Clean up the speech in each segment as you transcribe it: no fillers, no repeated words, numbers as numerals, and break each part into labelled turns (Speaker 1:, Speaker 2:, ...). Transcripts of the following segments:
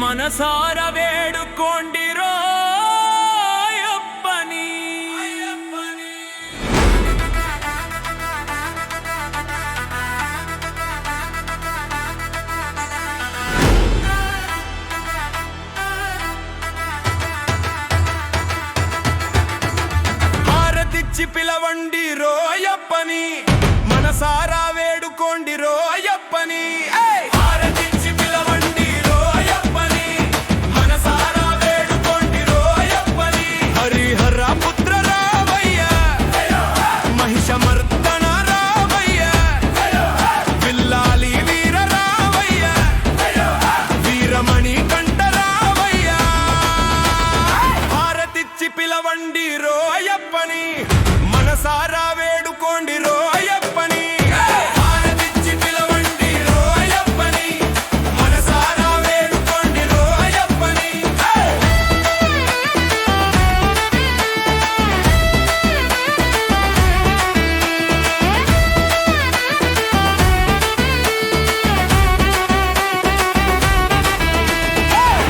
Speaker 1: మనసార వేడుకోండిరో అయ్యప్పని. హారతిచ్చి పిలవండిరో అయ్యప్పని, మనసారా వేడుకోండిరో అయ్యప్పని. పిలవండిరో అయ్యప్పని, మనసారా వేడుకోండిరో అయ్యప్పని. హారతిచ్చి పిలవండిరో అయ్యప్పని, మనసారా వేడుకోండిరో అయ్యప్పని.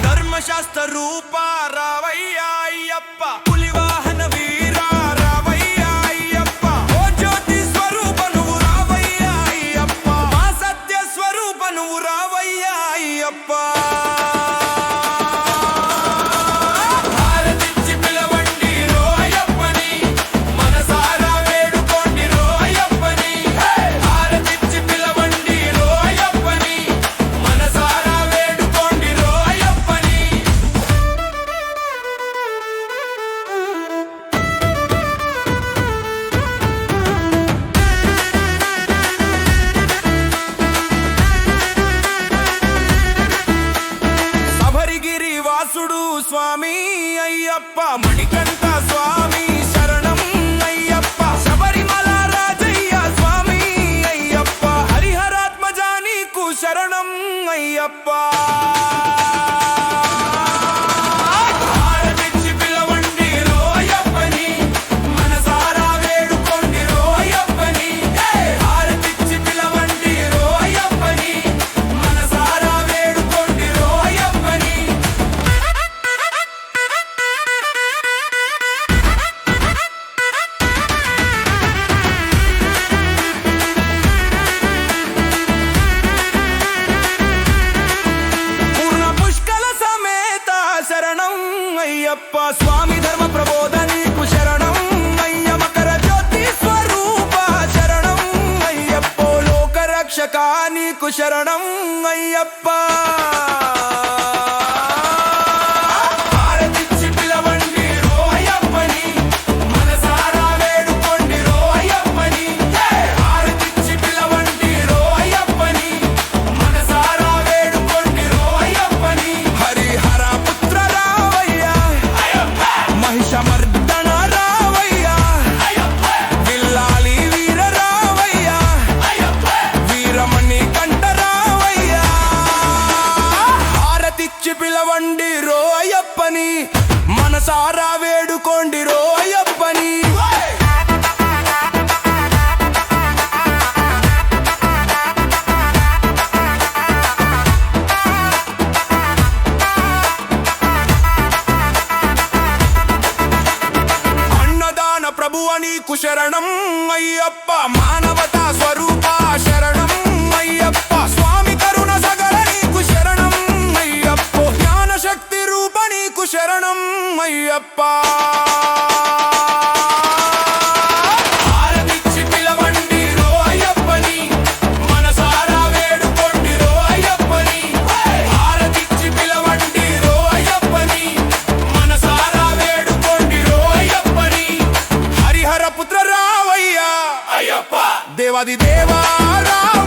Speaker 1: ధర్మశాస్త్ర రూప రావయ్యా అయ్యప్ప, పులివాహన వీరా రావయ్యా అయ్యప్ప. ఓ జ్యోతి స్వరూప నువ్వు రావయ్యా అయ్యప్ప, మా సత్య స్వరూప నువ్వు రావయ్యా అయ్యప్ప. హారతిచ్చి పిలవండిరో అయ్యప్పని, మనసారా వేడుకోండిరో అయ్యప్పని. హారతిచ్చి పిలవండిరో అయ్యప్పని, మనసారా వేడుకోండిరో అయ్యప్పని. శబరిగిరి వాసుడు స్వామి అయ్యప్ప, మణికంఠ స్వామి శరణం అయ్యప్ప. శబరిమల రాజయ్య స్వామి అయ్యప్ప, హరిహరాత్మజ నీకు శరణం అయ్యప్ప. హారతిచ్చి పిలవండిరో అయ్యప్పని, మనసారా వేడుకోండిరో అయ్యప్పని. హారతిచ్చి పిలవండిరో అయ్యప్పని, మనసారా వేడుకోండిరో అయ్యప్పని. పూర్ణ పుష్కల సమేత శరణం అయ్యప్ప, స్వామి ధర్మ ప్రబోధ నీకు శరణం అయ్య. మకర జ్యోతి స్వరూప శరణం అయ్యప్ప, లోక రక్షక నీకు శరణం అయ్యప్ప. హారతిచ్చి పిలవండిరో అయ్యప్పని, మనసారా వేడుకోండిరో అయ్యప్పని. హారతిచ్చి పిలవండిరో అయ్యప్పని, మనసారా వేడుకోండిరో అయ్యప్పని. హరిహర పుత్ర రావయ్యా, మహిషమర్దన రావయ్యా, విల్లాలి వీర రావయ్యా, వీరమణి కంఠ రావయ్యా. హారతిచ్చి పిలవండిరో అయ్యప్పని, మనసారా వేడుకోండిరో అయ్యప్పని. అన్నదాన ప్రభువ నీకు శరణం అయ్యప్ప, మానవతా స్వరూప శరణం అయ్యప్ప. స్వామి కరుణ సగర నీకు శరణం అయ్యప్ప, జ్ఞాన శక్తి రూప నీకు శరణం అయ్యప్ప. హారతిచ్చి పిలవండిరో అయ్యప్పని, మనసారా వేడుకోండిరో అయ్యప్పని. హారతిచ్చి పిలవండిరో అయ్యప్పని, మనసారా వేడుకోండిరో అయ్యప్పని. హరిహర పుత్ర రావయ్యా అయ్యప్ప, దేవాది దేవా రావయ్యా.